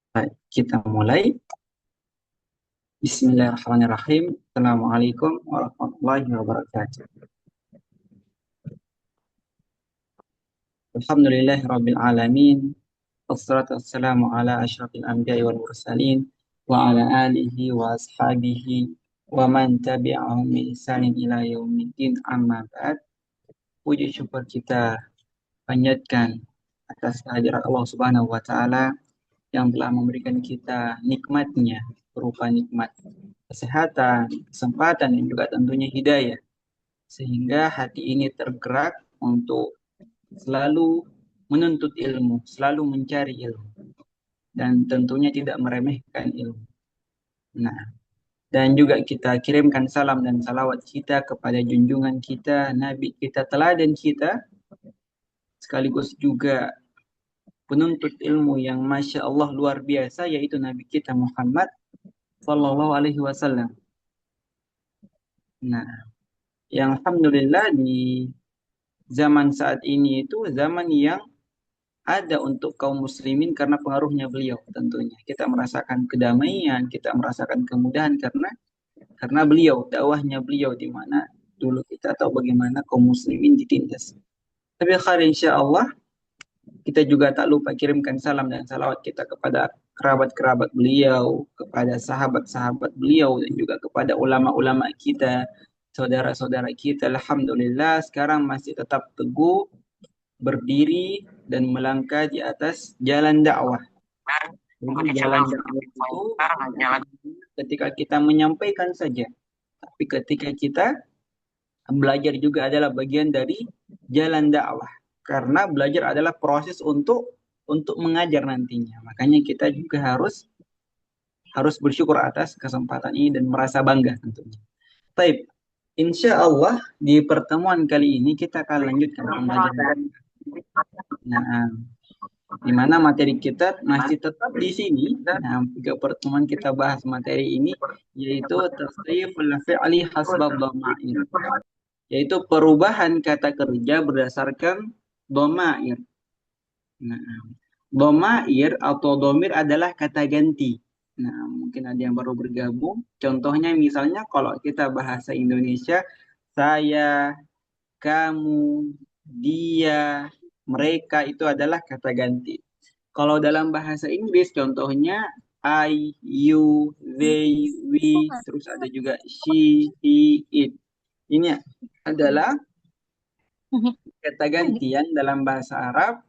Baik, kita mulai. Bismillahirrahmanirrahim. Assalamualaikum warahmatullahi wabarakatuh. Alhamdulillahirabbil alamin. Wassalatu wassalamu ala asyrafil anbiya'i wal mursalin wa ala alihi wa ashabihi wa man tabi'ahum bi ihsanin ila yaumiddin, amma ba'd. Puji syukur kita panjatkan atas kehadiran Allah Subhanahu wa taala yang telah memberikan kita nikmatnya berupa nikmat kesehatan, kesempatan, dan juga tentunya hidayah. Sehingga hati ini tergerak untuk selalu menuntut ilmu, selalu mencari ilmu, dan tentunya tidak meremehkan ilmu. Nah, dan juga kita kirimkan salam dan salawat kita kepada junjungan kita, Nabi kita, teladan kita, sekaligus juga penuntut ilmu yang Masya Allah luar biasa, yaitu Nabi kita Muhammad Sallallahu Alaihi Wasallam. Nah, yang Alhamdulillah di zaman saat ini itu zaman yang ada untuk kaum muslimin karena pengaruhnya beliau tentunya. Kita merasakan kedamaian, kita merasakan kemudahan karena beliau, dakwahnya beliau di mana dulu kita tahu bagaimana kaum muslimin ditindas. Tapi akhirnya insya Allah kita juga tak lupa kirimkan salam dan salawat kita kepada kerabat-kerabat beliau, kepada sahabat-sahabat beliau, dan juga kepada ulama-ulama kita, saudara-saudara kita. Alhamdulillah sekarang masih tetap teguh berdiri dan melangkah di atas jalan dakwah. Jadi jalan dakwah itu ketika kita menyampaikan saja, tapi ketika kita belajar juga adalah bagian dari jalan dakwah. Karena belajar adalah proses untuk mengajar nantinya. Makanya kita juga harus bersyukur atas kesempatan ini dan merasa bangga tentunya. Baik, insya Allah di pertemuan kali ini kita akan lanjutkan pembelajaran. Nah, di mana materi kita masih tetap di sini. Nah, tiga pertemuan kita bahas materi ini yaitu tasriful fi'li hasbab dhamair, yaitu perubahan kata kerja berdasarkan dhamair. Nah, dhamair atau dhamir adalah kata ganti. Nah, mungkin ada yang baru bergabung. Contohnya misalnya kalau kita bahasa Indonesia, saya, kamu, dia, mereka itu adalah kata ganti. Kalau dalam bahasa Inggris contohnya I, you, they, we, terus ada juga she, he, it. Ini adalah kata gantian dalam bahasa Arab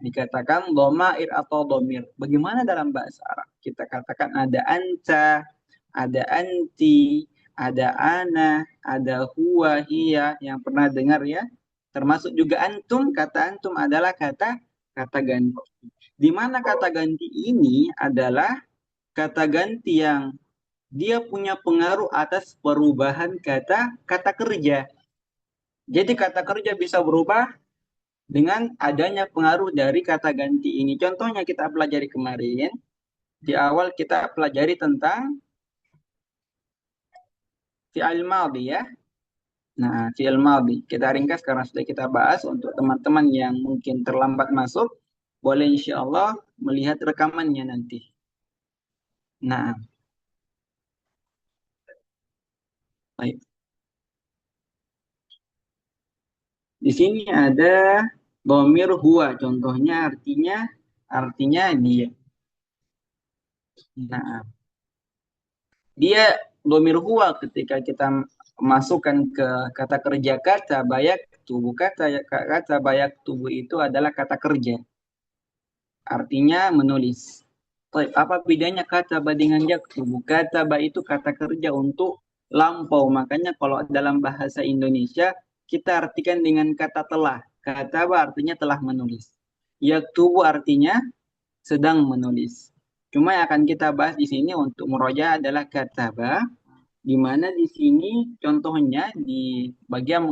dikatakan domair atau domir. Bagaimana dalam bahasa Arab? Kita katakan ada anta, ada anti, ada ana, ada huwa, hiya, yang pernah dengar ya. Termasuk juga antum, kata antum adalah kata ganti. Di mana kata ganti ini adalah kata ganti yang dia punya pengaruh atas perubahan kata kerja. Jadi kata kerja bisa berubah dengan adanya pengaruh dari kata ganti ini. Contohnya kita pelajari kemarin, di awal kita pelajari tentang fi'il madhi ya. Nah, fi'il madhi kita ringkas karena sudah kita bahas. Untuk teman-teman yang mungkin terlambat masuk, boleh insya Allah melihat rekamannya nanti. Nah, baik. Di sini ada dhamir huwa, contohnya artinya dia. Nah, dia dhamir huwa ketika kita masukkan ke kata kerja kata bayak tubuh, kata bayak tubuh itu adalah kata kerja, artinya menulis. Baik, apa bedanya kata ba dengan yaktubu? Kata ba itu kata kerja untuk lampau. Makanya kalau dalam bahasa Indonesia kita artikan dengan kata telah. Kata ba artinya telah menulis. Yaktubu artinya sedang menulis. Cuma yang akan kita bahas di sini untuk murojaah adalah kata ba, di mana di sini contohnya di bagian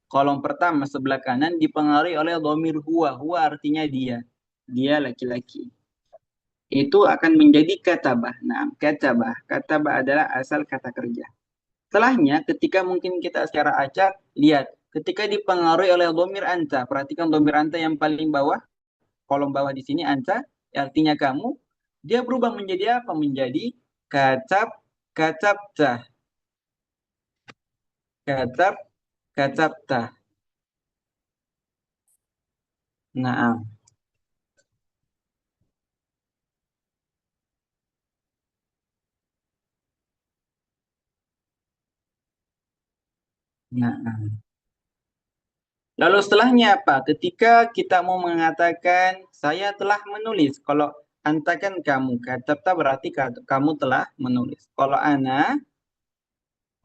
kolom pertama sebelah kanan dipengaruhi oleh dhamir huwa. Huwa artinya dia. Dia laki-laki. Itu akan menjadi katabah. Nah, katabah. Katabah adalah asal kata kerja. Setelahnya, ketika mungkin kita secara acak, lihat. Ketika dipengaruhi oleh dhamir anta. Perhatikan dhamir anta yang paling bawah. Kolom bawah di sini anta, artinya kamu. Dia berubah menjadi apa? Menjadi kacap, kacapta, kacap, kacapta. Nah, nah. Lalu setelahnya apa? Ketika kita mau mengatakan saya telah menulis. Kalau antakan kamu, kacapta berarti kamu telah menulis. Kalau ana,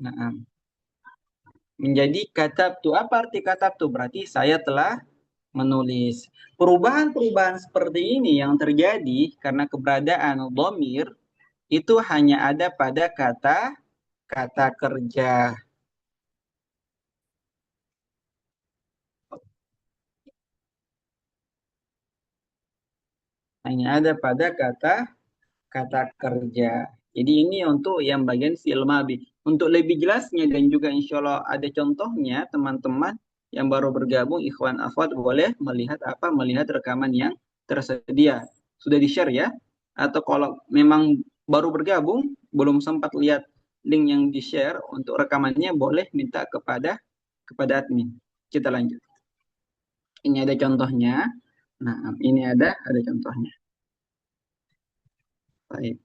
nah, menjadi katabtu. Apa arti katabtu? Berarti saya telah menulis. Perubahan-perubahan seperti ini yang terjadi karena keberadaan dhamir itu hanya ada pada kata kata kerja. Hanya ada pada kata kata kerja. Jadi ini untuk yang bagian fi'il madhi. Untuk lebih jelasnya dan juga insya Allah ada contohnya teman-teman yang baru bergabung ikhwan akhwat boleh melihat apa melihat rekaman yang tersedia. Sudah di-share ya? Atau kalau memang baru bergabung belum sempat lihat link yang di-share untuk rekamannya boleh minta kepada admin. Kita lanjut. Ini ada contohnya. Nah, ini ada contohnya. Baik.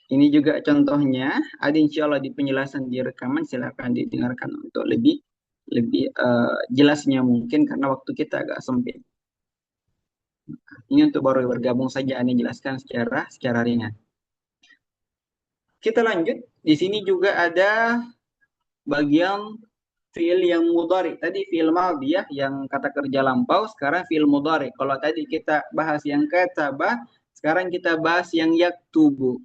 Ini juga contohnya, ada insya Allah di penjelasan di rekaman, silakan didengarkan untuk lebih lebih jelasnya mungkin karena waktu kita agak sempit. Ini untuk baru bergabung saja, Anda jelaskan secara ringan. Kita lanjut. Di sini juga ada bagian fiil yang mudhari. Tadi fiil madhi ya, yang kata kerja lampau, sekarang fiil mudhari. Kalau tadi kita bahas yang katabah, sekarang kita bahas yang yaktubu.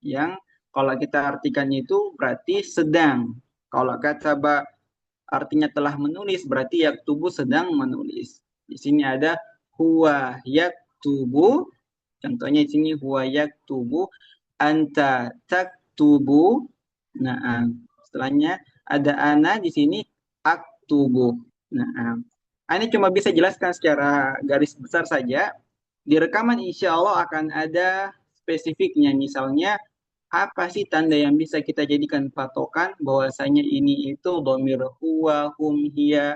Yang kalau kita artikan itu berarti sedang. Kalau kata artinya telah menulis berarti yaktubu sedang menulis. Di sini ada huwa yaktubu. Contohnya di sini huwa yaktubu, anta taktubu. Nah, setelahnya ada ana di sini aktubu. Nah, ini cuma bisa jelaskan secara garis besar saja. Di rekaman insya Allah akan ada spesifiknya. Misalnya apa sih tanda yang bisa kita jadikan patokan bahwasanya ini itu dhamir huwa, hum, hiya.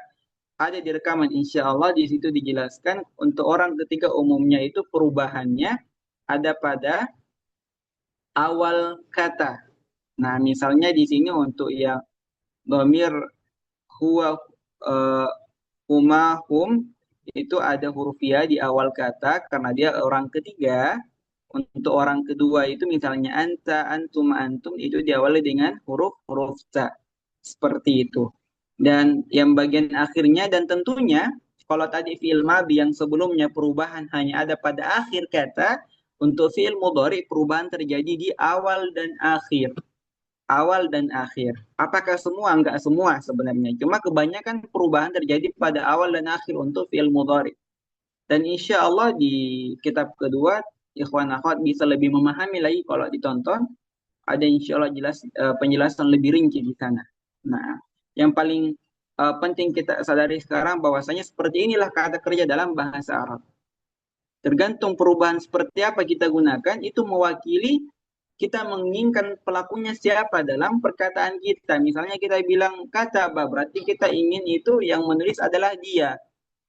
Ada di rekaman insya Allah di situ dijelaskan untuk orang ketiga umumnya itu perubahannya ada pada awal kata. Nah, misalnya di sini untuk yang dhamir huwa, eh, huma, hum itu ada huruf ya di awal kata karena dia orang ketiga. Untuk orang kedua itu misalnya anta, antum, antum itu diawali dengan huruf ta. Seperti itu. Dan yang bagian akhirnya dan tentunya kalau tadi fi'il madhi yang sebelumnya perubahan hanya ada pada akhir kata, untuk fi'il mudhari perubahan terjadi di awal dan akhir. Awal dan akhir. Apakah semua? Enggak semua sebenarnya. Cuma kebanyakan perubahan terjadi pada awal dan akhir untuk fi'il mudhari. Dan insya Allah di kitab kedua, ikhwan akhwat bisa lebih memahami lagi kalau ditonton. Ada insya Allah penjelasan lebih rinci di sana. Nah, yang paling penting kita sadari sekarang bahwasanya seperti inilah kata kerja dalam bahasa Arab. Tergantung perubahan seperti apa kita gunakan, itu mewakili kita menginginkan pelakunya siapa dalam perkataan kita. Misalnya kita bilang kata berarti kita ingin itu yang menulis adalah dia.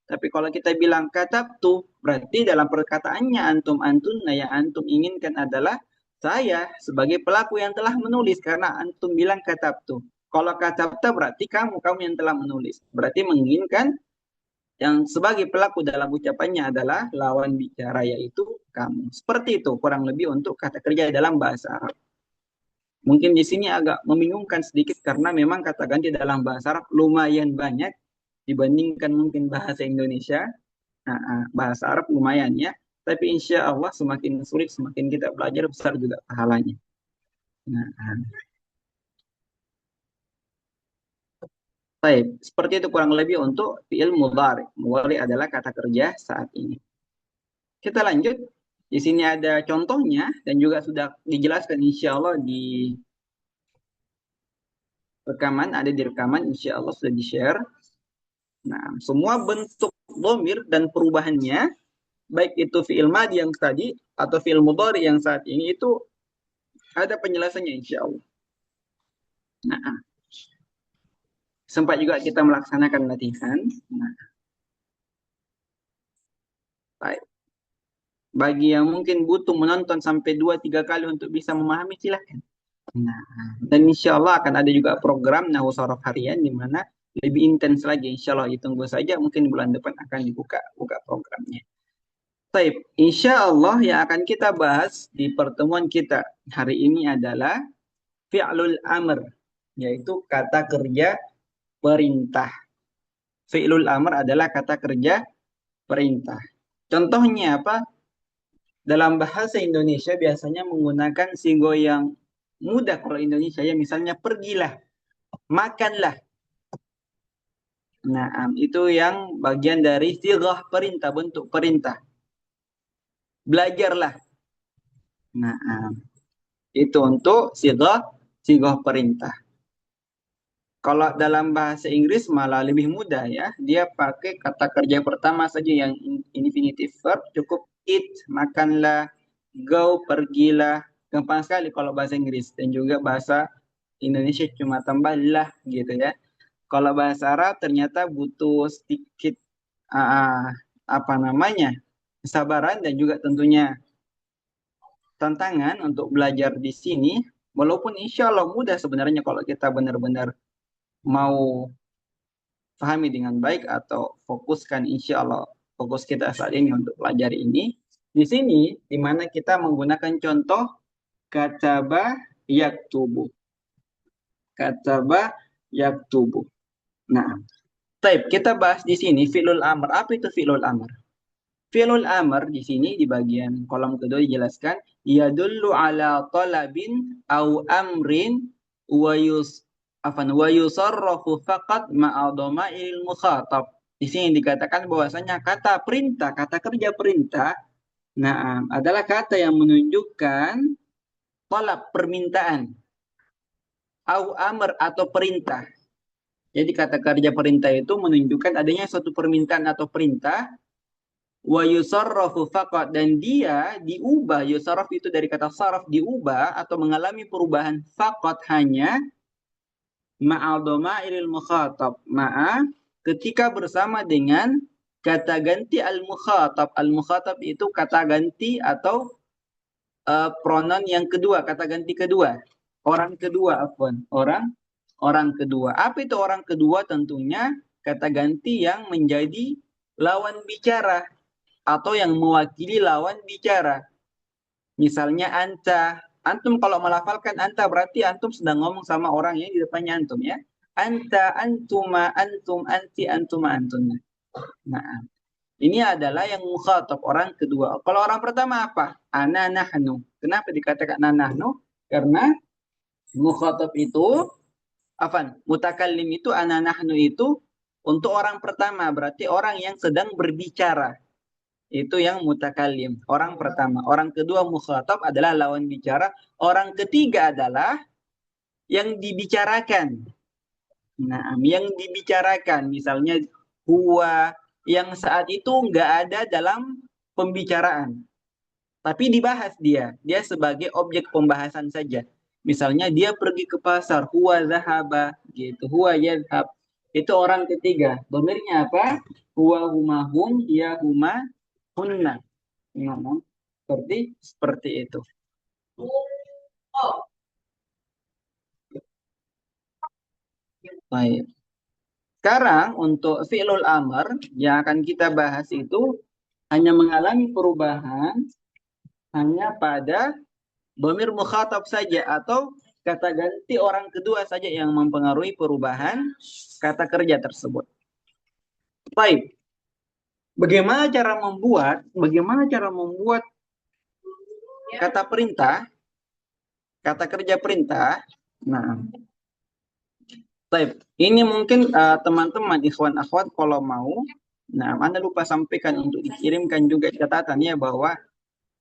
Tapi kalau kita bilang katabtu, berarti dalam perkataannya antum antun, nah yang antum inginkan adalah saya sebagai pelaku yang telah menulis karena antum bilang katabtu. Kalau katabta berarti kamu yang telah menulis. Berarti menginginkan yang sebagai pelaku dalam ucapannya adalah lawan bicara yaitu kamu. Seperti itu kurang lebih untuk kata kerja dalam bahasa Arab. Mungkin di sini agak membingungkan sedikit karena memang kata ganti dalam bahasa Arab lumayan banyak dibandingkan mungkin bahasa Indonesia. Bahasa Arab lumayan ya. Tapi insya Allah semakin sulit, semakin kita belajar besar juga pahalanya. Nah, baik. Seperti itu kurang lebih untuk fi'il mudhari. Mudhari adalah kata kerja saat ini. Kita lanjut. Di sini ada contohnya dan juga sudah dijelaskan insya Allah di rekaman, ada di rekaman insya Allah sudah di-share. Nah, semua bentuk dhamir dan perubahannya baik itu fi'il madi yang tadi atau fi'il mudhari yang saat ini itu ada penjelasannya insya Allah. Nah, sempat juga kita melaksanakan latihan. Nah, baik. Bagi yang mungkin butuh menonton sampai 2-3 kali untuk bisa memahami, silahkan. Nah, dan insya Allah akan ada juga program Nahwu Sorof harian di mana lebih intens lagi. Insya Allah ditunggu saja, mungkin bulan depan akan buka programnya. Baik, insya Allah yang akan kita bahas di pertemuan kita hari ini adalah fi'lul amr, yaitu kata kerja perintah. Fi'lul amr adalah kata kerja perintah. Contohnya apa? Dalam bahasa Indonesia biasanya menggunakan sigo yang mudah kalau Indonesia ya, misalnya pergilah, makanlah. Nah, itu yang bagian dari sigah perintah, bentuk perintah. Belajarlah. Nah, itu untuk sigah perintah. Kalau dalam bahasa Inggris malah lebih mudah ya. Dia pakai kata kerja pertama saja yang infinitive verb, cukup eat, makanlah, go, pergilah. Gampang sekali kalau bahasa Inggris, dan juga bahasa Indonesia cuma tambah lah gitu ya. Kalau bahasa Arab ternyata butuh sedikit uh, apa namanya, kesabaran dan juga tentunya tantangan untuk belajar di sini. Walaupun insya Allah mudah sebenarnya kalau kita benar-benar mau pahami dengan baik atau fokuskan, insya Allah fokus kita saat ini untuk pelajari ini. Di sini di mana kita menggunakan contoh kataba yaktubu. Kataba yaktubu. Nah, baik, kita bahas di sini fi'lul amr. Apa itu fi'lul amr? Fi'lul amr di sini di bagian kolom kedua dijelaskan yadullu ala talabin au amrin wa yusarrafu faqat ma'a dhama'il mukhatab. Di sini dikatakan bahwasanya kata perintah, kata kerja perintah, nah, adalah kata yang menunjukkan talab, permintaan, au amr atau perintah. Jadi kata kerja perintah itu menunjukkan adanya suatu permintaan atau perintah, wa yusarrafu faqat, dan dia diubah. Yusarraf itu dari kata saraf, diubah atau mengalami perubahan, faqat hanya, ma'al dhamairil mukhatab, ma'a ketika bersama dengan kata ganti al-mukhatab. Al-mukhatab itu kata ganti atau pronoun yang kedua, kata ganti kedua. Orang kedua, afwan. Orang kedua. Apa itu orang kedua? Tentunya kata ganti yang menjadi lawan bicara atau yang mewakili lawan bicara. Misalnya anta. Antum kalau melafalkan anta berarti antum sedang ngomong sama orang yang di depannya antum ya. Anta, antuma, antum, anti, antuma, antun. Nah, ini adalah yang mukhatab, orang kedua. Kalau orang pertama apa? Ana, nahnu. Kenapa dikatakan ana, nahnu? Karena mukhatab itu, mutakallim itu, ana, nahnu itu untuk orang pertama. Berarti orang yang sedang berbicara. Itu yang mutakallim, orang pertama. Orang kedua mukhatab adalah lawan bicara. Orang ketiga adalah yang dibicarakan. Nah, yang dibicarakan misalnya huwa, yang saat itu nggak ada dalam pembicaraan, tapi dibahas dia. Dia sebagai objek pembahasan saja. Misalnya dia pergi ke pasar, huwa zahaba, gitu. Huwa yadhab. Itu orang ketiga. Domirnya apa? Huwa huma hum, ya huma hunna. Ngomong seperti itu. Baik. Sekarang untuk fi'lul amr yang akan kita bahas itu hanya mengalami perubahan hanya pada dhamir mukhatab saja atau kata ganti orang kedua saja yang mempengaruhi perubahan kata kerja tersebut. Baik. Bagaimana cara membuat kata perintah, kata kerja perintah? Nah, baik. Ini mungkin teman-teman ikhwan akhwat kalau mau, nah, Anda lupa sampaikan untuk dikirimkan juga catatannya bahwa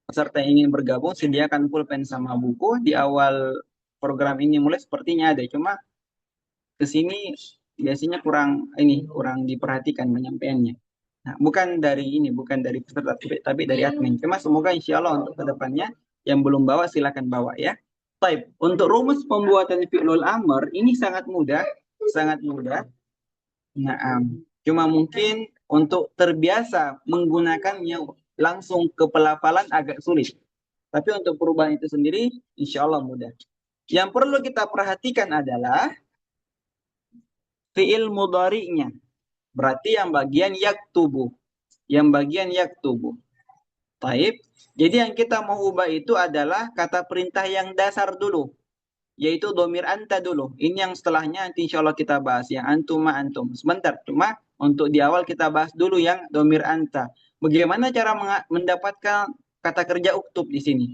peserta yang ingin bergabung sediakan pulpen sama buku. Di awal program ini mulai sepertinya ada, cuma ke sini biasanya kurang diperhatikan penyampaiannya. Nah, bukan dari ini, bukan dari peserta, tapi dari admin. Cuma semoga insya Allah untuk kedepannya yang belum bawa silakan bawa ya. Baik, untuk rumus pembuatan fi'lul amr ini sangat mudah, sangat mudah. Nah, cuma mungkin untuk terbiasa menggunakannya langsung ke pelafalan agak sulit. Tapi untuk perubahan itu sendiri, insya Allah mudah. Yang perlu kita perhatikan adalah fi'il mudhari'nya. Berarti yang bagian yaktubu. Yang bagian yaktubu. Taib. Jadi yang kita mau ubah itu adalah kata perintah yang dasar dulu. Yaitu domir anta dulu. Ini yang setelahnya nanti insya Allah kita bahas. Yang antum ma antum. Sebentar. Cuma untuk di awal kita bahas dulu yang domir anta. Bagaimana cara mendapatkan kata kerja uktub di sini?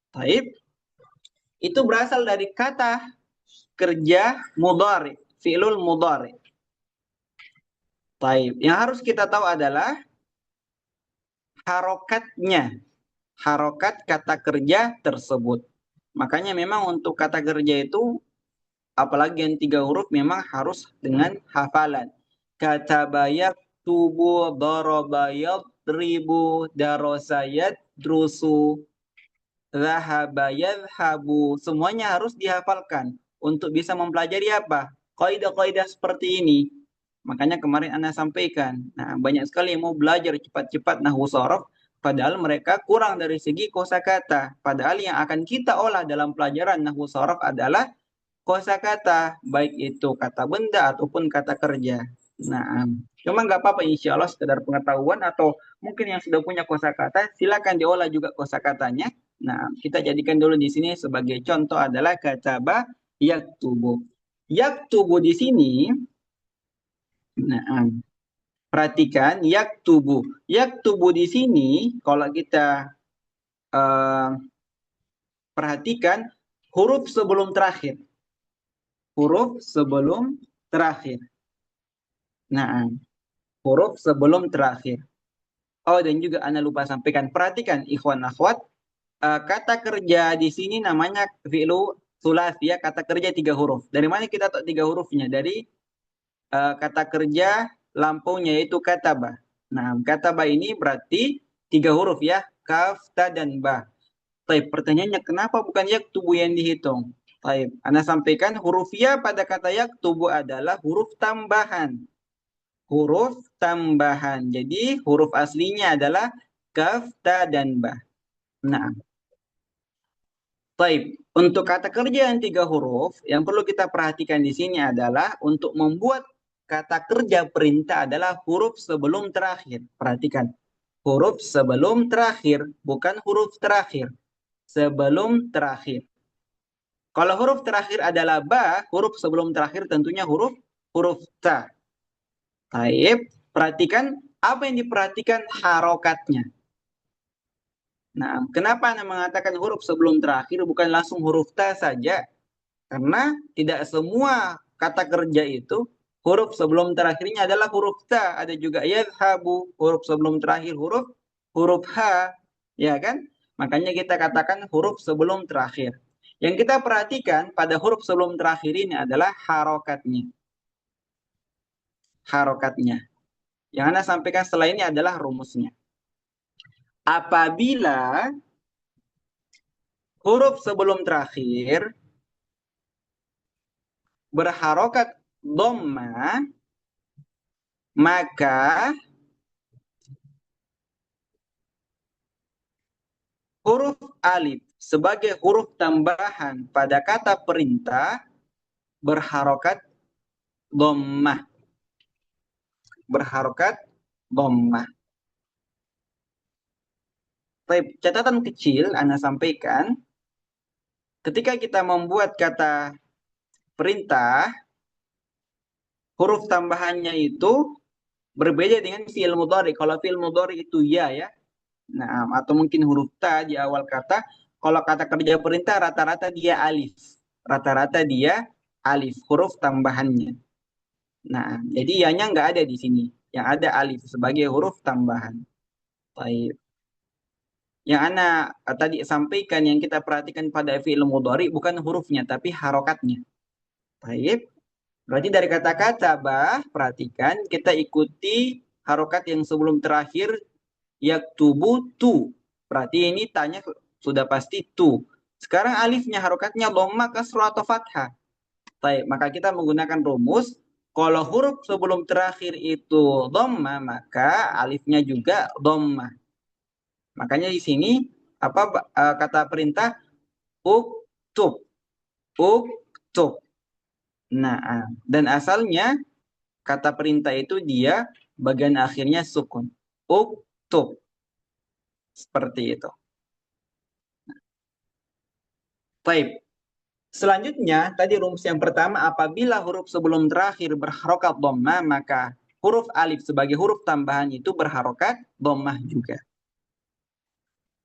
Taib. Itu berasal dari kata kerja mudhari. Fi'lul mudhari. Taib. Yang harus kita tahu adalah harokatnya. Harokat kata kerja tersebut. Makanya memang untuk kata kerja itu, apalagi yang 3 huruf memang harus dengan hafalan. Kata bayak tubuh dorobayat ribu darosayat drusu rahabayat habu. Semuanya harus dihafalkan untuk bisa mempelajari apa? Kaidah-kaidah seperti ini. Makanya kemarin Anda sampaikan. Nah, banyak sekali yang mau belajar cepat-cepat nahwu shorof, padahal mereka kurang dari segi kosakata. Padahal yang akan kita olah dalam pelajaran nahwu shorof adalah kosakata, baik itu kata benda ataupun kata kerja. Nah, cuma nggak apa-apa, insya Allah sekedar pengetahuan atau mungkin yang sudah punya kosakata, silakan diolah juga kosakatanya. Nah, kita jadikan dulu di sini sebagai contoh adalah kataba yaktubu. Yaktubu di sini, nah, perhatikan yaktubu. Yaktubu di sini kalau kita eh, perhatikan huruf sebelum terakhir. Huruf sebelum terakhir. Nah, huruf sebelum terakhir. Oh, dan juga Anda lupa sampaikan. Perhatikan ikhwan akhwat, kata kerja di sini namanya fi'lu sulasi ya, kata kerja 3 huruf. Dari mana kita tahu 3 hurufnya? Dari kata kerja lampunya yaitu kataba. Nah, kataba ini berarti 3 huruf ya, kaf, ta, dan ba. Baik, pertanyaannya kenapa bukan yaktubu yang dihitung? Baik, Anda sampaikan huruf ya pada kata yaktubu adalah huruf tambahan. Huruf tambahan. Jadi huruf aslinya adalah kaf, ta, dan ba. Nah, baik. Untuk kata kerja yang 3 huruf, yang perlu kita perhatikan di sini adalah untuk membuat kata kerja perintah adalah huruf sebelum terakhir. Perhatikan. Huruf sebelum terakhir, bukan huruf terakhir. Sebelum terakhir. Kalau huruf terakhir adalah ba, huruf sebelum terakhir tentunya huruf ta. Baik, perhatikan apa yang diperhatikan harokatnya. Nah, kenapa Anda mengatakan huruf sebelum terakhir bukan langsung huruf ta saja? Karena tidak semua kata kerja itu huruf sebelum terakhirnya adalah huruf ta. Ada juga yadhabu, huruf sebelum terakhir huruf ha, ya kan? Makanya kita katakan huruf sebelum terakhir. Yang kita perhatikan pada huruf sebelum terakhir ini adalah harokatnya. Harokatnya. Yang Anda sampaikan setelah ini adalah rumusnya. Apabila huruf sebelum terakhir berharokat dhamma, maka huruf alif sebagai huruf tambahan pada kata perintah berharokat dhammah. Berharokat dhammah. Baik, catatan kecil Anda sampaikan, ketika kita membuat kata perintah, huruf tambahannya itu berbeda dengan fi'il mudhari. Kalau fi'il mudhari itu ya. Nah, atau mungkin huruf ta di awal kata. Kalau kata kerja perintah rata-rata dia alif. Rata-rata dia alif, huruf tambahannya. Nah, jadi ya-nya nggak ada di sini. Yang ada alif sebagai huruf tambahan. Baik. Yang Ana tadi sampaikan yang kita perhatikan pada fi'il mudhari bukan hurufnya tapi harokatnya. Baik. Berarti dari kata-kata bah, perhatikan kita ikuti harokat yang sebelum terakhir yaktubu tu. Berarti ini tanya sudah pasti tu. Sekarang alifnya harokatnya dhamma, kasrah atau fathah. Baik, maka kita menggunakan rumus. Kalau huruf sebelum terakhir itu dhamma, maka alifnya juga dhamma. Makanya di sini apa kata perintah uktub. Uktub. Nah, dan asalnya kata perintah itu dia bagian akhirnya sukun. Uktub. Seperti itu. Baik. Selanjutnya, tadi rumus yang pertama, apabila huruf sebelum terakhir berharokat dhammah, maka huruf alif sebagai huruf tambahan itu berharokat dhammah juga.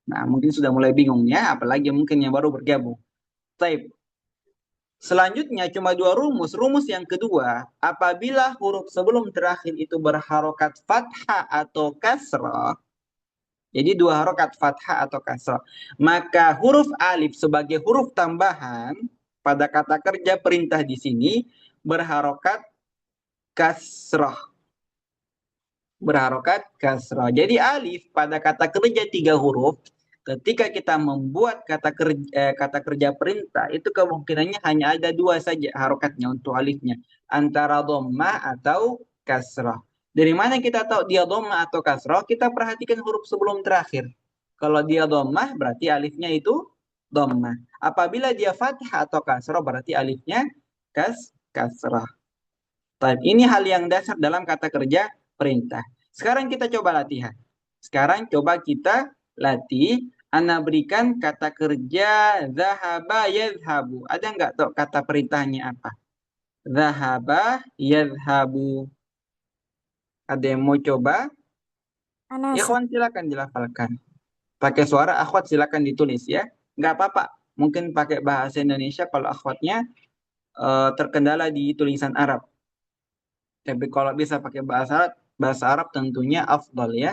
Nah, mungkin sudah mulai bingung ya, apalagi mungkin yang baru bergabung. Baik. Selanjutnya cuma dua rumus. Rumus yang kedua, apabila huruf sebelum terakhir itu berharokat fathah atau kasrah, jadi dua harokat fathah atau kasrah, maka huruf alif sebagai huruf tambahan pada kata kerja perintah di sini berharokat kasrah. Berharokat kasrah. Jadi alif pada kata kerja 3 huruf, ketika kita membuat kata kerja perintah, itu kemungkinannya hanya ada 2 saja harokatnya untuk alifnya. Antara dhammah atau kasrah. Dari mana kita tahu dia dhammah atau kasrah? Kita perhatikan huruf sebelum terakhir. Kalau dia dhammah berarti alifnya itu dhammah. Apabila dia fathah atau kasrah berarti alifnya kasrah. Ini hal yang dasar dalam kata kerja perintah. Sekarang kita coba latihan. Sekarang coba kita latih. Ana berikan kata kerja zahaba yadhabu. Ada nggak tuh kata perintahnya apa? Zahaba yadhabu. Ada yang mau coba? Anasa. Ikhwan silakan dilafalkan. Pakai suara akhwat silakan ditulis ya. Nggak apa-apa. Mungkin pakai bahasa Indonesia kalau akhwatnya terkendala di tulisan Arab. Tapi kalau bisa pakai bahasa Arab tentunya afdal ya.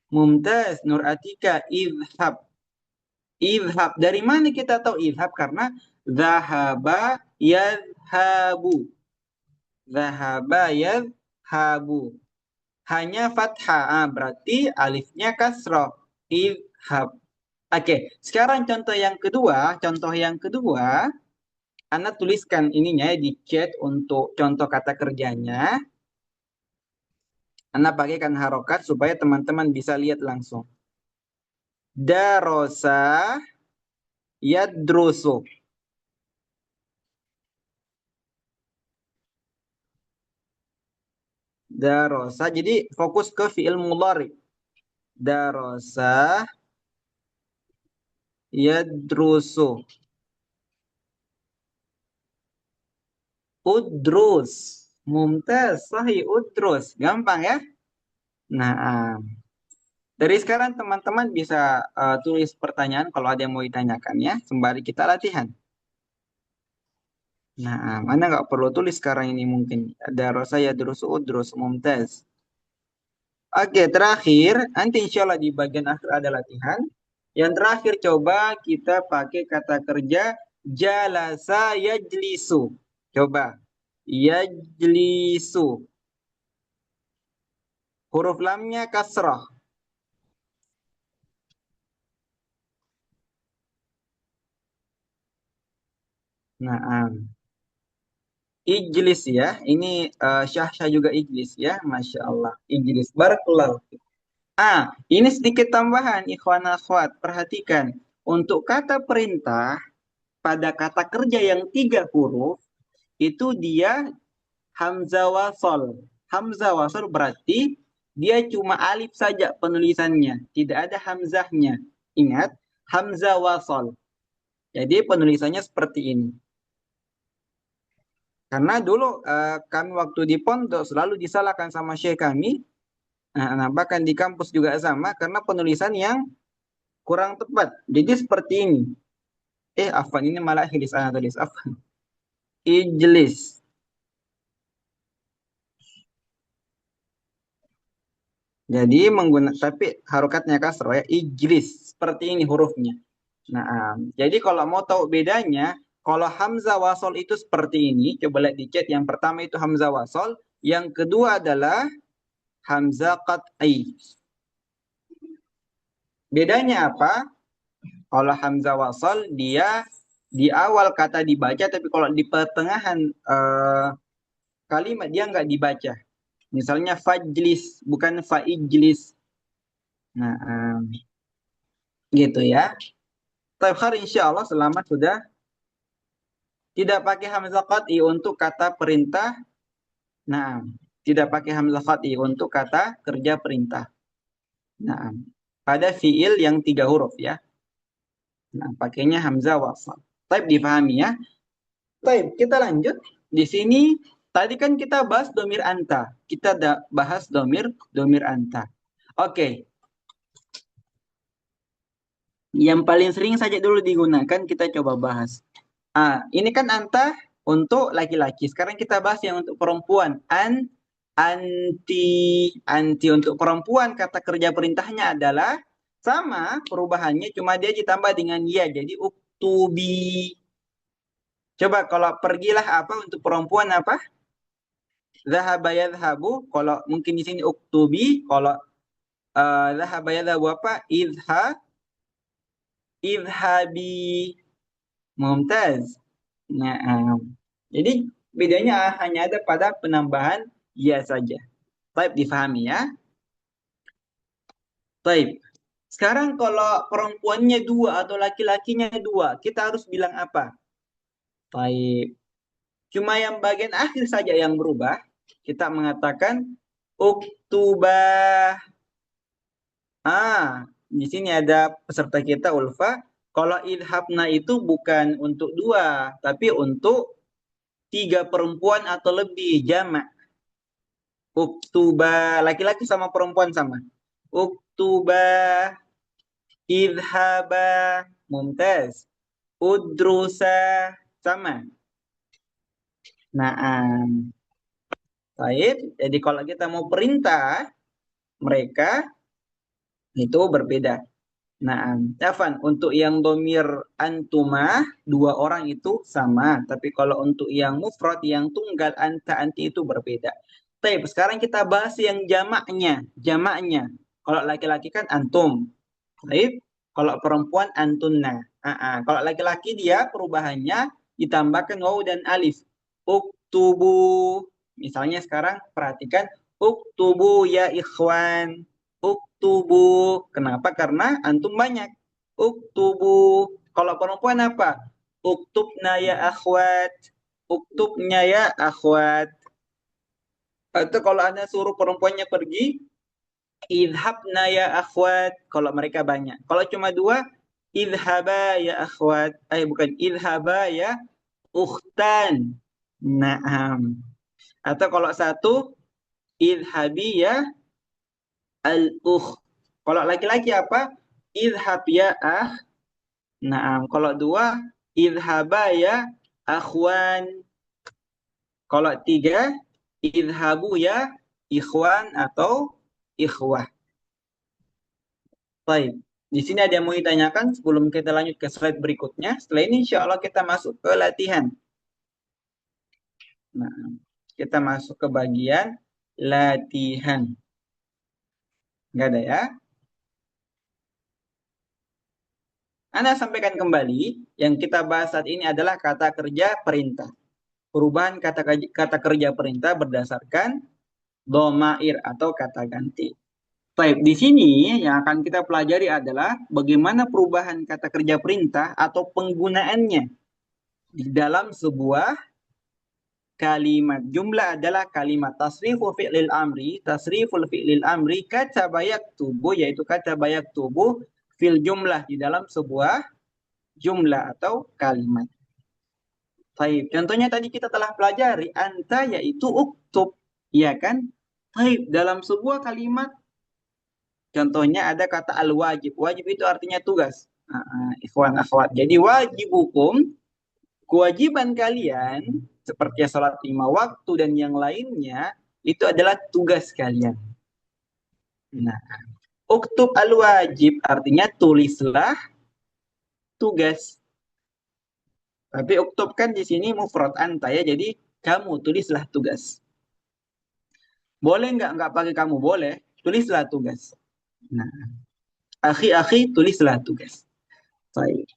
Mumtaz, Nur Atika, idhab. Idhab. Dari mana kita tahu idhab? Karena zahaba yadhabu. Zahaba yadhabu. Hanya fathah. Berarti alifnya kasroh. Idhab. Oke, sekarang contoh yang kedua. Contoh yang kedua. Anda tuliskan ininya di chat untuk contoh kata kerjanya. Anda pakaikan harokat supaya teman-teman bisa lihat langsung. Darosa yadrusu. Darosa. Jadi fokus ke fi'il mudhari. Darosa yadrusu. Udrus. Mumtaz. Sahih udrus. Gampang ya? Nah, dari sekarang teman-teman bisa tulis pertanyaan kalau ada yang mau ditanyakan ya. Sembari kita latihan. Nah, mana nggak perlu tulis sekarang ini mungkin. Darosa yadrusu udrus. Mumtaz. Oke, terakhir, nanti insya Allah di bagian akhir ada latihan. Yang terakhir coba kita pakai kata kerja jalasa yajlisu. Coba. Yajlisu. Huruf lamnya kasrah. Nah, ijlis ya. Ini syah juga ijlis ya. Masya Allah. Ijlis. Barakallahu. Ini sedikit tambahan ikhwan akhwat. Perhatikan. Untuk kata perintah pada kata kerja yang 3 huruf itu dia hamzah wasol. Hamzah wasol berarti dia cuma alif saja penulisannya, tidak ada hamzahnya. Ingat, hamzah wasol. Jadi penulisannya seperti ini. Karena dulu kami waktu di pondok selalu disalahkan sama syekh kami, bahkan di kampus juga sama, karena penulisan yang kurang tepat. Jadi seperti ini. Afwan, ini malah hilis tulis. Afwan. Ijlis. Jadi menggunakan tapi harokatnya kasroh ya, ijlis seperti ini hurufnya. Nah, jadi kalau mau tahu bedanya, kalau hamzah wasol itu seperti ini, coba lihat di chat. Yang pertama itu hamzah wasol, yang kedua adalah hamzah qat'i. Bedanya apa? Kalau hamzah wasal dia di awal kata dibaca, tapi kalau di pertengahan kalimat dia nggak dibaca. Misalnya fajlis, bukan faijlis. Nah, gitu ya. Tafsir insya Allah selamat sudah tidak pakai hamzah qat'i untuk kata perintah. Nah, tidak pakai hamzah qat'i untuk kata kerja perintah. Nah, pada fiil yang 3 huruf ya. Nah, pakainya hamzah wasal. Taib dipahami ya. Taib, kita lanjut. Di sini tadi kan kita bahas domir anta. Kita bahas domir anta. Oke. Yang paling sering saja dulu digunakan kita coba bahas. Ini kan anta untuk laki-laki. Sekarang kita bahas yang untuk perempuan. Anti untuk perempuan kata kerja perintahnya adalah sama perubahannya, cuma dia ditambah dengan ya. Jadi uktubi. Coba kalau pergilah apa untuk perempuan apa? Zahaba yadhabu. Kalau mungkin di sini uktubi. Kalau zahaba yadhabu apa? Idhabi. Mumtaz. Nah, jadi bedanya hanya ada pada penambahan ya saja. Baik, difahami ya. Baik. Sekarang kalau perempuannya 2 atau laki-lakinya 2, kita harus bilang apa? Baik. Cuma yang bagian akhir saja yang berubah. Kita mengatakan uktubah. Di sini ada peserta kita Ulfa. Kalau idhabna itu bukan untuk 2, tapi untuk 3 perempuan atau lebih, jamak. Uktuba, laki-laki sama perempuan sama. Uktuba, idhaba, mumtaz. Udrusa, sama. Nah, baik. Jadi kalau kita mau perintah mereka itu berbeda. Nah, Afan, untuk yang domir antuma 2 orang itu sama, tapi kalau untuk yang mufrad yang tunggal anta anti itu berbeda. Baik, sekarang kita bahas yang jamaknya. Jamaknya. Kalau laki-laki kan antum. Baik, kalau perempuan antunna. Kalau laki-laki dia perubahannya ditambahkan waw dan alif. Uktubu. Misalnya sekarang perhatikan uktubu ya ikhwan. Uktubu. Kenapa? Karena antum banyak. Uktubu. Kalau perempuan apa? Uktubna ya akhwat. Uktubnya ya akhwat. Atau kalau Anda suruh perempuannya pergi, idhabna ya akhwat. Kalau mereka banyak. Kalau cuma 2, idhaba ya akhwat. Bukan. Idhaba ya ukhtan. Naam. Atau kalau 1, idhabi ya al-ukh. Kalau laki-laki apa? Idhab ya Naam. Kalau 2, idhaba ya akhwan. Kalau 3, idhabu ya ikhwan atau ikhwah. Baik. Di sini ada yang mau ditanyakan sebelum kita lanjut ke slide berikutnya. Setelah ini insya Allah kita masuk ke latihan. Nah, kita masuk ke bagian latihan. Enggak ada ya? Anda sampaikan kembali, yang kita bahas saat ini adalah kata kerja perintah. Perubahan kata kerja perintah berdasarkan domair atau kata ganti. Baik, di sini yang akan kita pelajari adalah bagaimana perubahan kata kerja perintah atau penggunaannya di dalam sebuah kalimat. Jumlah adalah kalimat tasriful fi'lil amri, tasriful fi'lil amri kata bayak tubuh, yaitu kata bayak tubuh fil jumlah di dalam sebuah jumlah atau kalimat. Baik, contohnya tadi kita telah pelajari anta yaitu uktub, ya kan? Baik, dalam sebuah kalimat contohnya ada kata al-wajib. Wajib itu artinya tugas. Ikhwan akhwat. Jadi wajib hukum, kewajiban kalian seperti sholat 5 waktu dan yang lainnya itu adalah tugas kalian. Nah, uktub al-wajib artinya tulislah tugas. Tapi uktub kan di sini mufrad anta ya, jadi kamu tulislah tugas. Boleh nggak pakai kamu? Boleh. Tulislah tugas. Nah, akhi-akhi tulislah tugas. Baik.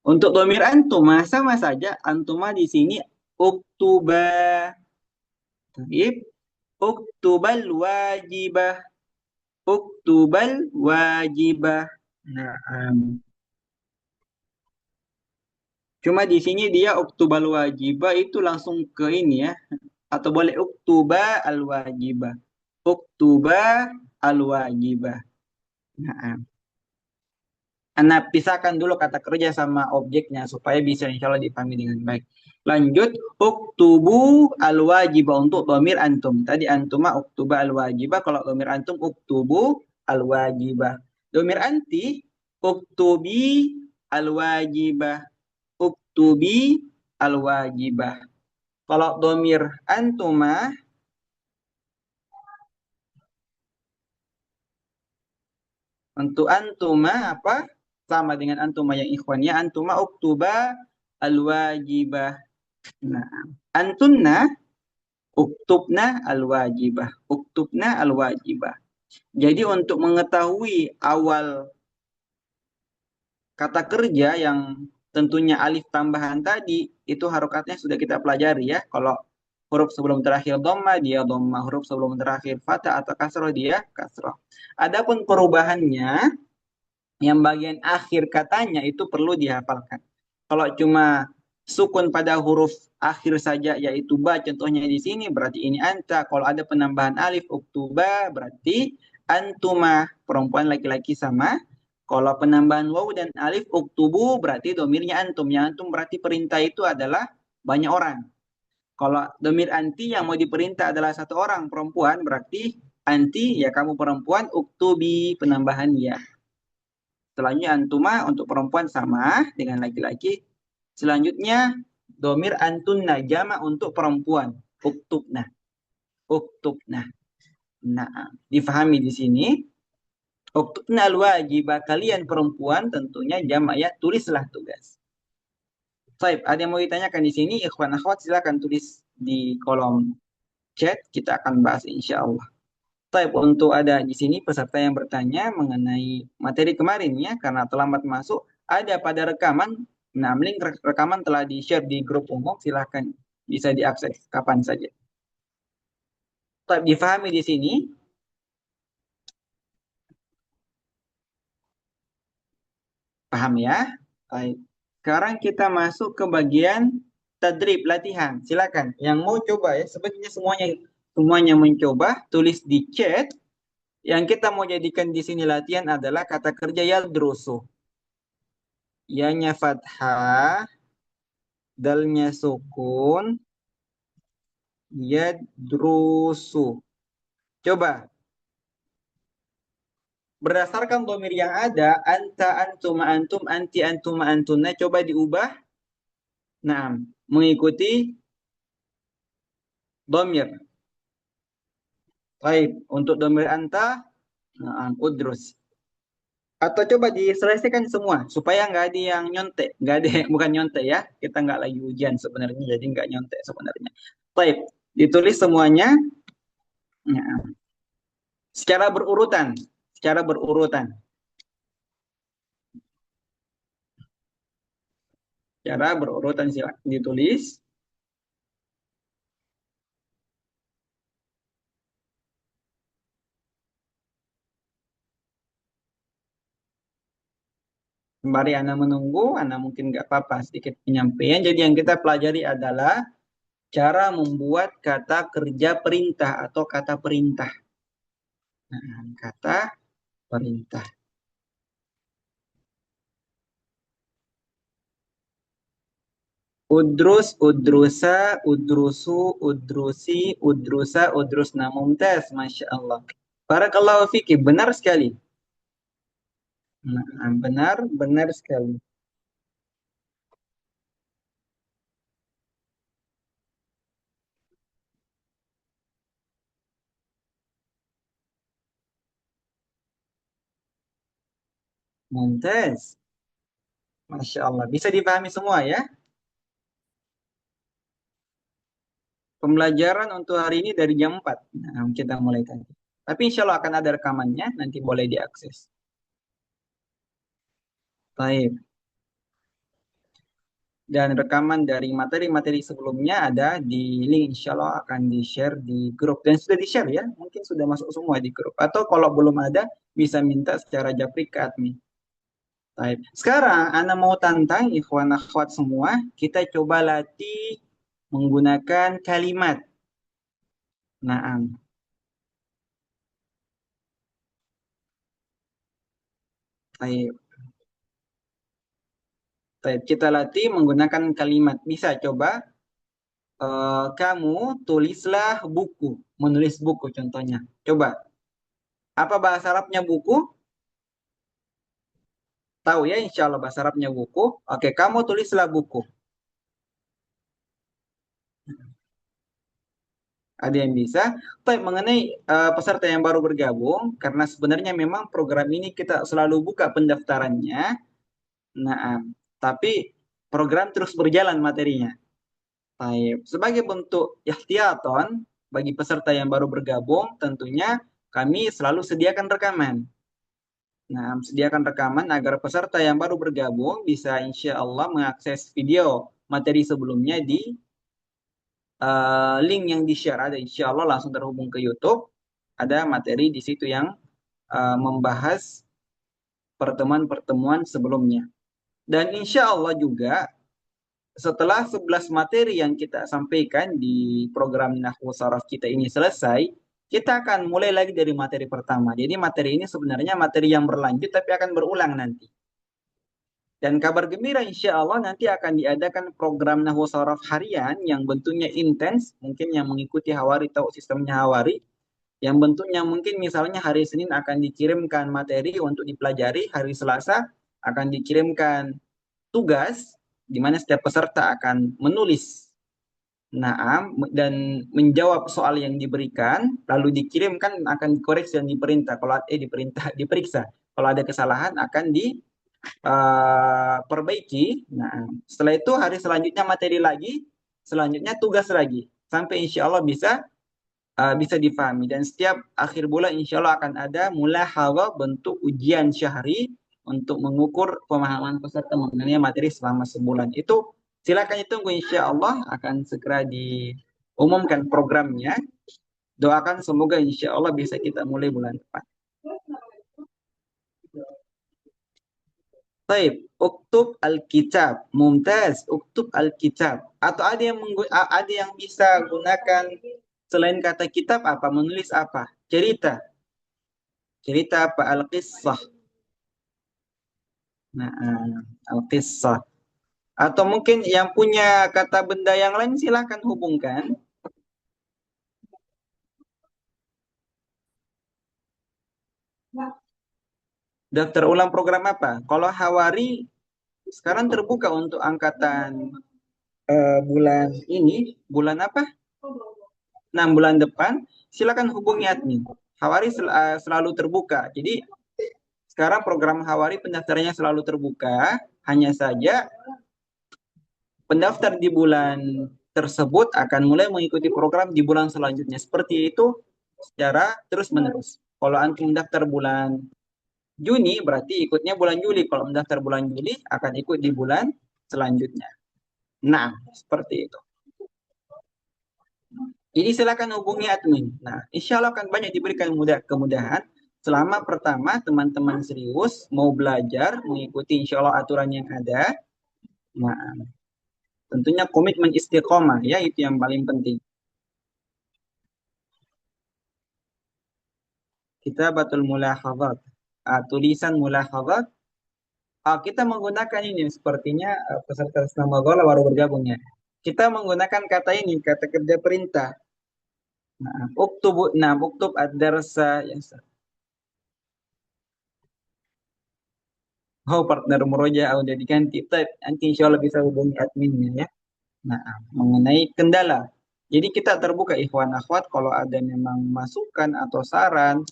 Untuk domir antuma sama saja. Antuma di sini uktuba. Baik. Uktubal wajibah. Uktubal wajibah. Nah, cuma di sini dia uktubal wajibah itu langsung ke ini ya. Atau boleh uktuba al wajibah. Uktuba al wajibah. Nah, Anda pisahkan dulu kata kerja sama objeknya supaya bisa insya Allah dipahami dengan baik. Lanjut, uktubu al-wajibah untuk domir antum. Tadi antuma uktuba al-wajibah, kalau domir antum uktubu al-wajibah. Domir anti, uktubi al-wajibah. Uktubi al-wajibah. Kalau domir antuma, untuk antuma apa? Sama dengan antuma yang ikhwannya. Antuma uktuba al-wajibah. Nah, antunna uktubna al-wajibah. Uktubna al-wajibah. Jadi untuk mengetahui awal kata kerja yang tentunya alif tambahan tadi, itu harokatnya sudah kita pelajari ya. Kalau huruf sebelum terakhir dhamma, dia dhamma. Huruf sebelum terakhir fathah atau kasroh, dia kasroh. Adapun perubahannya, yang bagian akhir katanya itu perlu dihafalkan. Kalau cuma sukun pada huruf akhir saja yaitu ba contohnya di sini berarti ini anta. Kalau ada penambahan alif uktuba berarti antuma perempuan laki-laki sama. Kalau penambahan waw dan alif uktubu berarti domirnya antum. Yang antum berarti perintah itu adalah banyak orang. Kalau domir anti yang mau diperintah adalah satu orang perempuan berarti anti ya kamu perempuan uktubi penambahan ya. Selanjutnya antuma untuk perempuan sama dengan laki-laki. Selanjutnya domir antunna jama untuk perempuan. Uktubna. Uktubna. Nah, difahami di sini. Uktubna al-wajibah kalian perempuan tentunya jama ya tulislah tugas. Baik, ada yang mau ditanyakan di sini? Ikhwan akhwat silakan tulis di kolom chat. Kita akan bahas insya Allah. Baik, untuk ada di sini peserta yang bertanya mengenai materi kemarin ya, karena terlambat masuk, ada pada rekaman. Nah, link rekaman telah di-share di grup umum, silahkan bisa diakses kapan saja. Baik, difahami di sini. Paham ya? Baik. Sekarang kita masuk ke bagian tadrib, latihan. Silakan. Yang mau coba ya, sebenarnya semuanya mencoba, tulis di chat. Yang kita mau jadikan di sini latihan adalah kata kerja yaldrusu. Ya-nya fathah, dalnya sukun, yadrusu. Coba, berdasarkan domir yang ada, anta, antuma, antum, anti, antuma, antunna, coba diubah. Nah, mengikuti domir. Baik, untuk domir anta, nah, udrus. Atau coba diselesaikan semua, supaya nggak ada yang nyontek. Nggak ada, bukan nyontek ya. Kita nggak lagi ujian sebenarnya, jadi nggak nyontek sebenarnya. Baik, ditulis semuanya. Nah, secara berurutan. Secara berurutan. Secara berurutan silakan ditulis. Sembari Anda menunggu, Anda mungkin nggak apa-apa sedikit penyampaian. Jadi yang kita pelajari adalah cara membuat kata kerja perintah atau kata perintah. Nah, kata perintah. Udrus, udrusa, udrusu, udrusi, udrusa, udrusna. Mumtaz, Masya Allah. Barakallahu fiki, benar sekali. Nah, benar, benar sekali. Mumtaz. Masya Allah. Bisa dipahami semua ya? Pembelajaran untuk hari ini dari jam 4. Nah, kita mulai tadi. Tapi insya Allah akan ada rekamannya, nanti boleh diakses. Baik. Dan rekaman dari materi-materi sebelumnya ada di link, insya Allah akan di-share di grup. Dan sudah di-share ya, mungkin sudah masuk semua di grup. Atau kalau belum ada, bisa minta secara japri ke admin. Baik. Sekarang, Ana mau tantang ikhwan akhwat semua, kita coba latih menggunakan kalimat. Naam. Baik. Baik, kita latih menggunakan kalimat. Bisa coba, kamu tulislah buku. Menulis buku contohnya. Coba, apa bahasa Arabnya buku? Tahu ya, insya Allah bahasa Arabnya buku. Oke, kamu tulislah buku. Ada yang bisa. Tapi mengenai peserta yang baru bergabung, karena sebenarnya memang program ini kita selalu buka pendaftarannya. Nah, tapi program terus berjalan materinya. Baik. Sebagai bentuk ikhtiyaton bagi peserta yang baru bergabung, tentunya kami selalu sediakan rekaman. Nah, sediakan rekaman agar peserta yang baru bergabung bisa insya Allah mengakses video materi sebelumnya di link yang di-share. Ada insya Allah langsung terhubung ke YouTube. Ada materi di situ yang membahas pertemuan-pertemuan sebelumnya. Dan insya Allah juga setelah 11 materi yang kita sampaikan di program Nahwu Saraf kita ini selesai, kita akan mulai lagi dari materi pertama. Jadi materi ini sebenarnya materi yang berlanjut tapi akan berulang nanti. Dan kabar gembira insya Allah nanti akan diadakan program Nahwu Saraf harian yang bentuknya intens, mungkin yang mengikuti Hawari tahu sistemnya Hawari, yang bentuknya mungkin misalnya hari Senin akan dikirimkan materi untuk dipelajari, hari Selasa akan dikirimkan tugas di mana setiap peserta akan menulis naam dan menjawab soal yang diberikan, lalu dikirimkan akan dikoreksi dan diperintah. Kalau diperiksa. Kalau ada kesalahan akan diperbaiki. Nah, setelah itu hari selanjutnya materi lagi, selanjutnya tugas lagi, sampai insya Allah bisa difahami. Dan setiap akhir bulan insya Allah akan ada mulahadhah bentuk ujian syahri untuk mengukur pemahaman peserta mengenai materi selama sebulan. Itu silakan ditunggu insya Allah akan segera diumumkan programnya. Doakan semoga insya Allah bisa kita mulai bulan depan. Baik, uktub Alkitab. Mumtaz, uktub Alkitab. Atau ada yang bisa gunakan selain kata kitab apa? Menulis apa? Cerita. Cerita apa? Al-qissah. Nah, al-qissah. Atau mungkin yang punya kata benda yang lain silahkan hubungkan. Daftar ulang program apa? Kalau Hawari sekarang terbuka untuk angkatan bulan ini, bulan apa? 6 bulan depan, silakan hubungi admin. Hawari selalu terbuka. Jadi sekarang program Hawari pendaftarannya selalu terbuka, hanya saja pendaftar di bulan tersebut akan mulai mengikuti program di bulan selanjutnya. Seperti itu secara terus-menerus. Kalau antum mendaftar bulan Juni, berarti ikutnya bulan Juli. Kalau mendaftar bulan Juli, akan ikut di bulan selanjutnya. Nah, seperti itu. Jadi silakan hubungi admin. Nah, insya Allah akan banyak diberikan kemudahan. Selama pertama teman-teman serius mau belajar, mengikuti insya Allah aturan yang ada. Nah, tentunya komitmen istiqomah ya, itu yang paling penting. Kita batul mulahadzat. Tulisan mulahadzat. Kita menggunakan ini sepertinya peserta Senama Gola baru bergabungnya. Kita menggunakan kata ini, kata kerja perintah. Uktub ad-darsa. Oh, partner Muroja udah diganti. Nanti insya Allah bisa hubungi adminnya ya. Nah, mengenai kendala. Jadi kita terbuka ikhwan akhwat kalau ada memang masukan atau saran.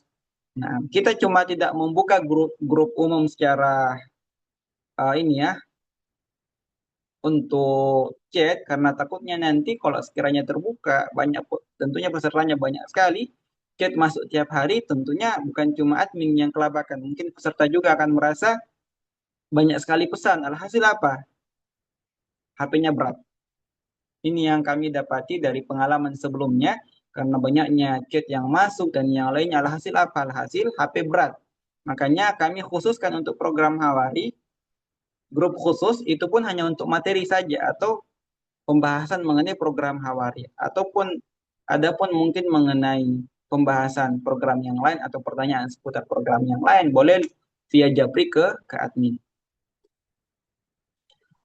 Nah, kita cuma tidak membuka grup umum secara ini ya, untuk chat karena takutnya nanti kalau sekiranya terbuka banyak tentunya pesertanya banyak sekali, chat masuk tiap hari tentunya bukan cuma admin yang kelabakan, mungkin peserta juga akan merasa banyak sekali pesan. Alhasil apa? HP-nya berat. Ini yang kami dapati dari pengalaman sebelumnya karena banyaknya chat yang masuk dan yang lainnya, alhasil apa? Alhasil HP berat. Makanya kami khususkan untuk program Hawari, grup khusus itu pun hanya untuk materi saja atau pembahasan mengenai program Hawari ataupun adapun mungkin mengenai pembahasan program yang lain atau pertanyaan seputar program yang lain boleh via Japri ke admin.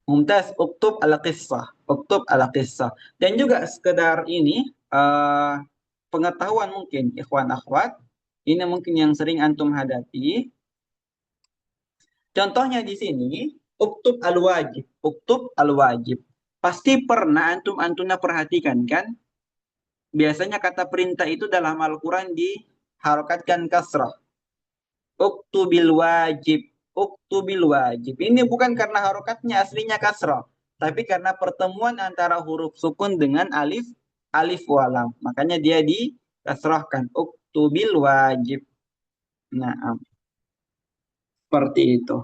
Mumtaz, uktub ala qissah, uktub ala qissah. Dan juga sekedar ini pengetahuan mungkin ikhwan akhwat, ini mungkin yang sering antum hadapi. Contohnya di sini, uktub al-wajib, uktub al-wajib. Pasti pernah antum-antumnya perhatikan kan? Biasanya kata perintah itu dalam Al-Quran diharokatkan kasrah. Uktubil wajib. Uktubil wajib. Ini bukan karena harokatnya aslinya kasrah. Tapi karena pertemuan antara huruf sukun dengan alif walam. Makanya dia dikasrahkan. Uktubil wajib. Nah, seperti itu.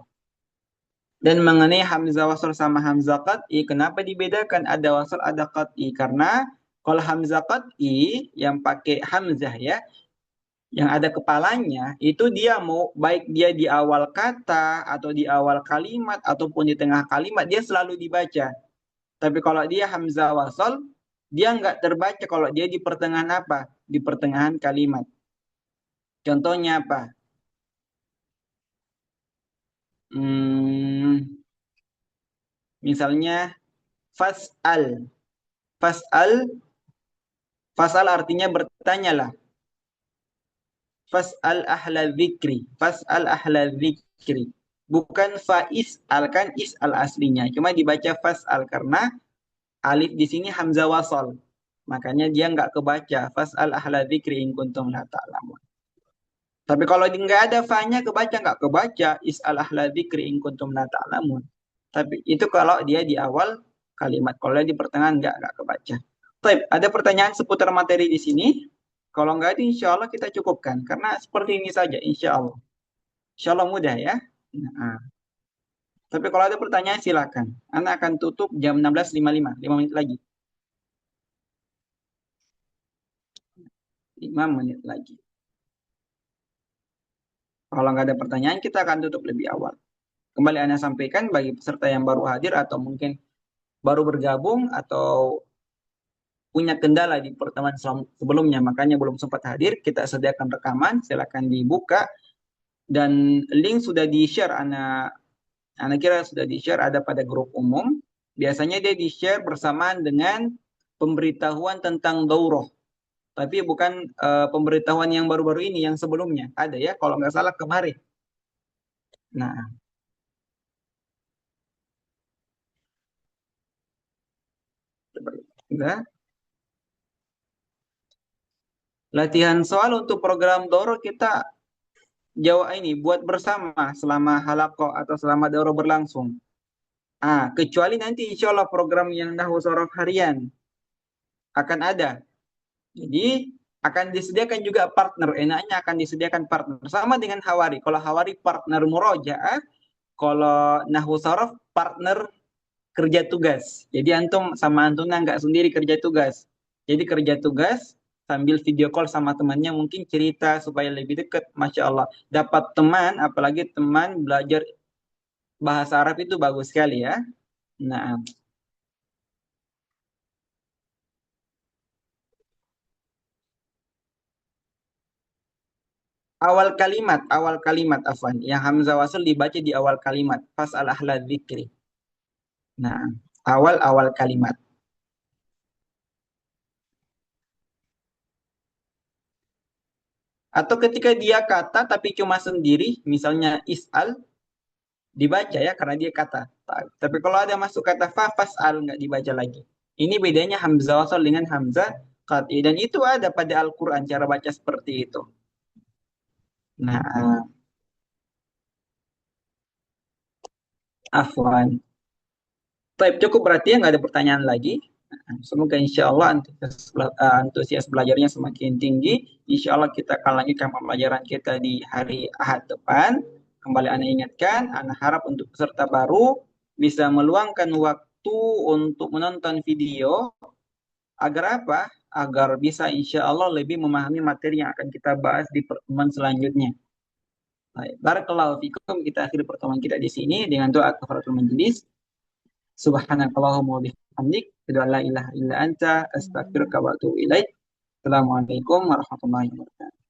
Dan mengenai hamzah wasl sama hamzah qat'i, kenapa dibedakan ada wasl ada qat'i? Karena kalau hamzah qat'i yang pakai hamzah ya, yang ada kepalanya, itu dia mau baik dia di awal kata atau di awal kalimat ataupun di tengah kalimat dia selalu dibaca. Tapi kalau dia hamzah wasl, dia nggak terbaca kalau dia di pertengahan apa? Di pertengahan kalimat. Contohnya apa? Hmm, misalnya fas'al. Fas'al, fas'al artinya bertanyalah. Fas'al ahla dzikri. Fas'al ahla dzikri. Bukan fa'is'al kan is'al aslinya. Cuma dibaca fas'al karena alif di sini hamzah wasal. Makanya dia nggak kebaca. Fas'al ahla dzikri in kuntum la ta'lamun. Tapi kalau nggak ada fa-nya kebaca nggak kebaca. Is'al ahla dzikri in kuntum la ta'lamun. Tapi itu kalau dia di awal kalimat. Kalau dia di pertengahan nggak kebaca. Baik, ada pertanyaan seputar materi di sini? Kalau nggak ada, insya Allah kita cukupkan. Karena seperti ini saja, insya Allah. Insya Allah mudah ya. Nah, tapi kalau ada pertanyaan silakan. Anda akan tutup jam 16.55, 5 menit lagi. 5 menit lagi. Kalau nggak ada pertanyaan, kita akan tutup lebih awal. Kembali Anda sampaikan bagi peserta yang baru hadir atau mungkin baru bergabung atau punya kendala di pertemuan sebelumnya, makanya belum sempat hadir, kita sediakan rekaman, silakan dibuka. Dan link sudah di-share, Anda kira sudah di-share ada pada grup umum. Biasanya dia di-share bersamaan dengan pemberitahuan tentang daurah. Tapi bukan pemberitahuan yang baru-baru ini, yang sebelumnya. Ada ya, kalau nggak salah kemarin. Nah, ya. Latihan soal untuk program daurah kita jawab ini buat bersama selama halaqah atau selama daurah berlangsung. Kecuali nanti insya Allah program yang nahwu sorof harian akan ada. Jadi akan disediakan juga partner. Enaknya akan disediakan partner. Sama dengan Hawari. Kalau Hawari partner murojaah, kalau nahwu sorof partner kerja tugas. Jadi antum sama antuna nggak sendiri kerja tugas. Jadi kerja tugas sambil video call sama temannya mungkin cerita supaya lebih dekat. Masya Allah. Dapat teman, apalagi teman belajar bahasa Arab itu bagus sekali ya. Nah, awal kalimat afwan. Yang hamzah wasl dibaca di awal kalimat. Fas'al ahla dzikri. Nah, awal-awal kalimat. Atau ketika dia kata tapi cuma sendiri, misalnya is'al, dibaca ya karena dia kata. Tapi kalau ada masuk kata fa, fas'al, nggak dibaca lagi. Ini bedanya hamzah wasl dengan hamzah qat'i. Dan itu ada pada Al-Quran cara baca seperti itu. Nah, afwan. Baik, cukup berarti ya, nggak ada pertanyaan lagi. Semoga insya Allah antusias belajarnya semakin tinggi. Insya Allah kita akan lanjutkan pembelajaran kita di hari Ahad depan. Kembali Anda ingatkan, Anda harap untuk peserta baru bisa meluangkan waktu untuk menonton video. Agar apa? Agar bisa insya Allah lebih memahami materi yang akan kita bahas di pertemuan selanjutnya. Baik, barakallahu fikum. Kita akhiri pertemuan kita di sini dengan doa kafaratul majelis. Subhanakallahumma wa bihamdik, asyhadu an la ilaha illa anta, astaghfiruka wa atubu ilaik. Assalamualaikum warahmatullahi wabarakatuh.